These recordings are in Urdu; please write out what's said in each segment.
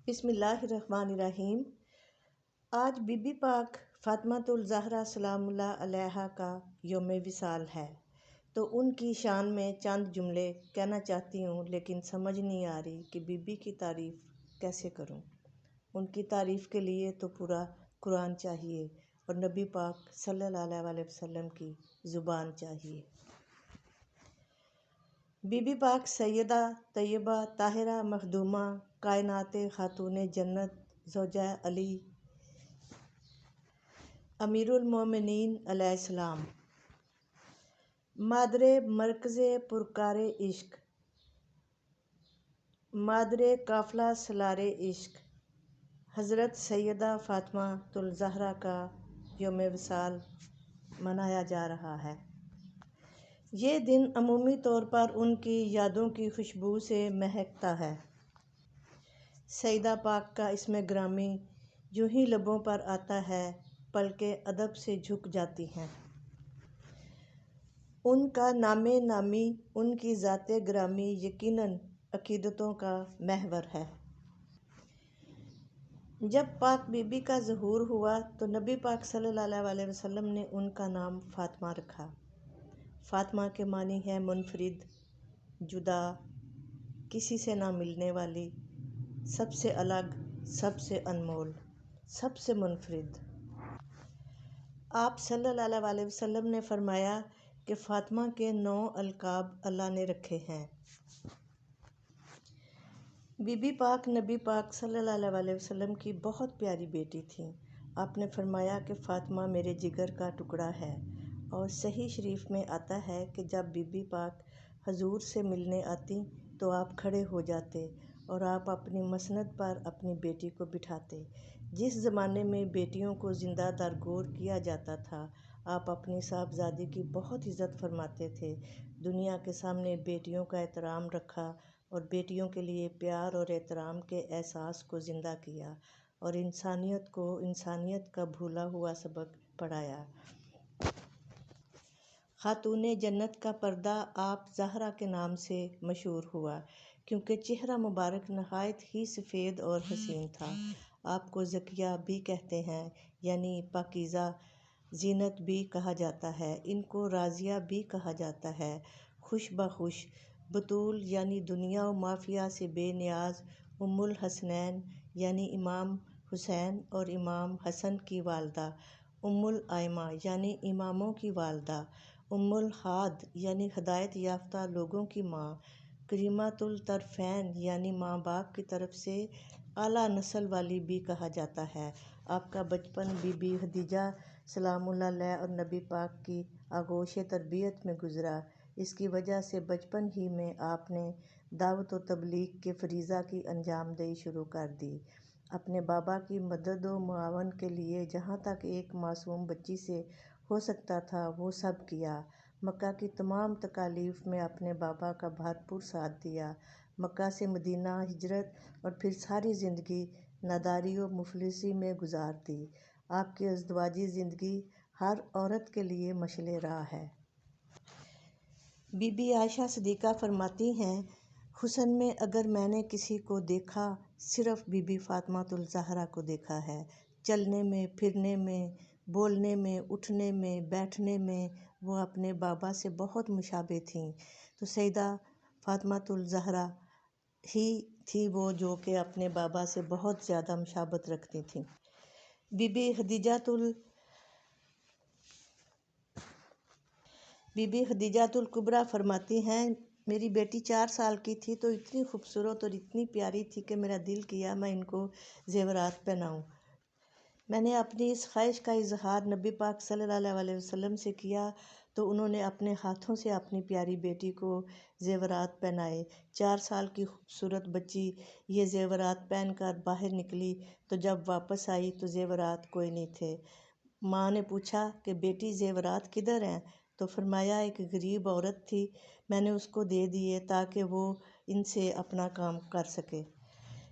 بسم اللہ الرحمن الرحیم۔ آج بی بی پاک فاطمۃ الزہرا سلام اللہ علیہا کا یوم وصال ہے، تو ان کی شان میں چند جملے کہنا چاہتی ہوں، لیکن سمجھ نہیں آ رہی کہ بی بی کی تعریف کیسے کروں۔ ان کی تعریف کے لیے تو پورا قرآن چاہیے اور نبی پاک صلی اللہ علیہ وسلم کی زبان چاہیے۔ بی بی پاک سیدہ طیبہ طاہرہ مخدومہ کائنات خاتون جنت زوجہ علی امیر المومنین علیہ السلام، مادر مرکز پرکار عشق، مادر قافلہ سالار عشق، حضرت سیدہ فاطمہ الزہرا کا یوم وصال منایا جا رہا ہے۔ یہ دن عمومی طور پر ان کی یادوں کی خوشبو سے مہکتا ہے۔ سیدہ پاک کا اسم گرامی یوں ہی لبوں پر آتا ہے، پلکیں ادب سے جھک جاتی ہیں۔ ان کا نام نامی، ان کی ذات گرامی یقیناً عقیدتوں کا محور ہے۔ جب پاک بی بی کا ظہور ہوا تو نبی پاک صلی اللہ علیہ وسلم نے ان کا نام فاطمہ رکھا۔ فاطمہ کے معنی ہے منفرد، جدا، کسی سے نہ ملنے والی، سب سے الگ، سب سے انمول، سب سے منفرد۔ آپ صلی اللہ علیہ وسلم نے فرمایا کہ فاطمہ کے 9 القاب اللہ نے رکھے ہیں۔ بی بی پاک نبی پاک صلی اللہ علیہ وسلم کی بہت پیاری بیٹی تھیں۔ آپ نے فرمایا کہ فاطمہ میرے جگر کا ٹکڑا ہے، اور صحیح شریف میں آتا ہے کہ جب بی بی پاک حضور سے ملنے آتی تو آپ کھڑے ہو جاتے اور آپ اپنی مسند پر اپنی بیٹی کو بٹھاتے۔ جس زمانے میں بیٹیوں کو زندہ درگور کیا جاتا تھا، آپ اپنی صاحبزادی کی بہت عزت فرماتے تھے۔ دنیا کے سامنے بیٹیوں کا احترام رکھا اور بیٹیوں کے لیے پیار اور احترام کے احساس کو زندہ کیا، اور انسانیت کو انسانیت کا بھولا ہوا سبق پڑھایا۔ خاتون جنت کا پردہ آپ زہرا کے نام سے مشہور ہوا، کیونکہ چہرہ مبارک نہایت ہی سفید اور حسین تھا۔ آپ کو زکیہ بھی کہتے ہیں، یعنی پاکیزہ، زینت بھی کہا جاتا ہے، ان کو راضیہ بھی کہا جاتا ہے، خوش بخوش، بطول یعنی دنیا و مافیہ سے بے نیاز، ام الحسنین یعنی امام حسین اور امام حسن کی والدہ، ام الائمہ یعنی اماموں کی والدہ، ام الہاد یعنی ہدایت یافتہ لوگوں کی ماں، کریمۃ الطرفین یعنی ماں باپ کی طرف سے اعلیٰ نسل والی بھی کہا جاتا ہے۔ آپ کا بچپن بی بی خدیجہ سلام اللہ علیہا اور نبی پاک کی آغوش تربیت میں گزرا۔ اس کی وجہ سے بچپن ہی میں آپ نے دعوت و تبلیغ کے فریضہ کی انجام دہی شروع کر دی۔ اپنے بابا کی مدد و معاون کے لیے جہاں تک ایک معصوم بچی سے ہو سکتا تھا وہ سب کیا۔ مکہ کی تمام تکالیف میں اپنے بابا کا بھرپور ساتھ دیا۔ مکہ سے مدینہ ہجرت اور پھر ساری زندگی ناداری و مفلسی میں گزار دی۔ آپ کی ازدواجی زندگی ہر عورت کے لیے مشعل راہ ہے۔ بی بی عائشہ صدیقہ فرماتی ہیں، حسن میں اگر میں نے کسی کو دیکھا، صرف بی بی فاطمہ الزہرا کو دیکھا ہے۔ چلنے میں، پھرنے میں، بولنے میں، اٹھنے میں، بیٹھنے میں وہ اپنے بابا سے بہت مشابہ تھیں۔ تو سیدہ فاطمہ الزہرا ہی تھی وہ جو کہ اپنے بابا سے بہت زیادہ مشابہت رکھتی تھیں۔ بی بی خدیجہ الکبریٰ فرماتی ہیں، میری بیٹی 4 سال کی تھی تو اتنی خوبصورت اور اتنی پیاری تھی کہ میرا دل کیا میں ان کو زیورات پہناؤں۔ میں نے اپنی اس خواہش کا اظہار نبی پاک صلی اللہ علیہ وسلم سے کیا تو انہوں نے اپنے ہاتھوں سے اپنی پیاری بیٹی کو زیورات پہنائے۔ 4 سال کی خوبصورت بچی یہ زیورات پہن کر باہر نکلی تو جب واپس آئی تو زیورات کوئی نہیں تھے۔ ماں نے پوچھا کہ بیٹی زیورات کدھر ہیں؟ تو فرمایا ایک غریب عورت تھی، میں نے اس کو دے دیے تاکہ وہ ان سے اپنا کام کر سکے۔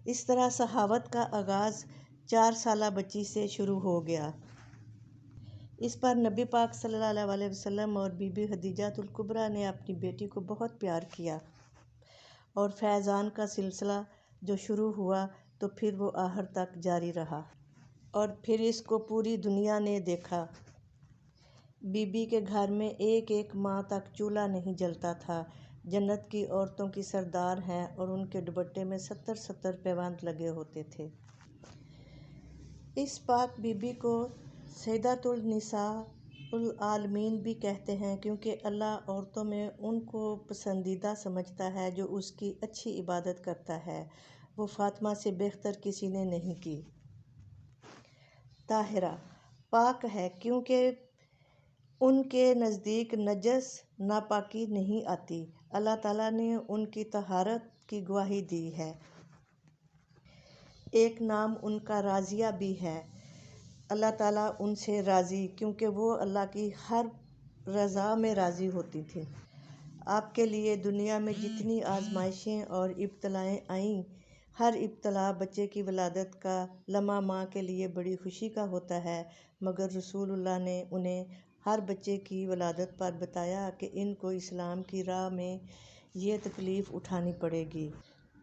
اس طرح سخاوت کا آغاز 4 سالہ بچی سے شروع ہو گیا۔ اس پر نبی پاک صلی اللہ علیہ وسلم اور بی بی خدیجہ الکبریٰ نے اپنی بیٹی کو بہت پیار کیا، اور فیضان کا سلسلہ جو شروع ہوا تو پھر وہ آخر تک جاری رہا، اور پھر اس کو پوری دنیا نے دیکھا۔ بی بی کے گھر میں ایک ایک ماہ تک چولہا نہیں جلتا تھا۔ جنت کی عورتوں کی سردار ہیں اور ان کے دوپٹے میں 70 پیوند لگے ہوتے تھے۔ اس پاک بی بی کو سیدۃ النساء العالمین بھی کہتے ہیں، کیونکہ اللہ عورتوں میں ان کو پسندیدہ سمجھتا ہے جو اس کی اچھی عبادت کرتا ہے۔ وہ فاطمہ سے بہتر کسی نے نہیں کی۔ طاہرہ، پاک ہے، کیونکہ ان کے نزدیک نجس ناپاکی نہیں آتی۔ اللہ تعالیٰ نے ان کی طہارت کی گواہی دی ہے۔ ایک نام ان کا راضیہ بھی ہے۔ اللہ تعالیٰ ان سے راضی، کیونکہ وہ اللہ کی ہر رضا میں راضی ہوتی تھیں۔ آپ کے لیے دنیا میں جتنی آزمائشیں اور ابتلائیں آئیں، ہر ابتلا بچے کی ولادت کا لمحہ ماں کے لیے بڑی خوشی کا ہوتا ہے، مگر رسول اللہ نے انہیں ہر بچے کی ولادت پر بتایا کہ ان کو اسلام کی راہ میں یہ تکلیف اٹھانی پڑے گی،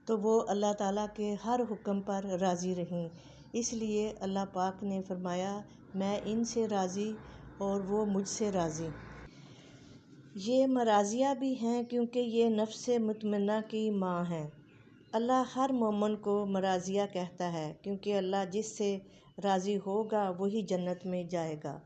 تو وہ اللہ تعالیٰ کے ہر حکم پر راضی رہیں۔ اس لیے اللہ پاک نے فرمایا، میں ان سے راضی اور وہ مجھ سے راضی۔ یہ مراضیہ بھی ہیں کیونکہ یہ نفس مطمئنہ کی ماں ہیں۔ اللہ ہر مومن کو مراضیہ کہتا ہے، کیونکہ اللہ جس سے راضی ہوگا وہی جنت میں جائے گا۔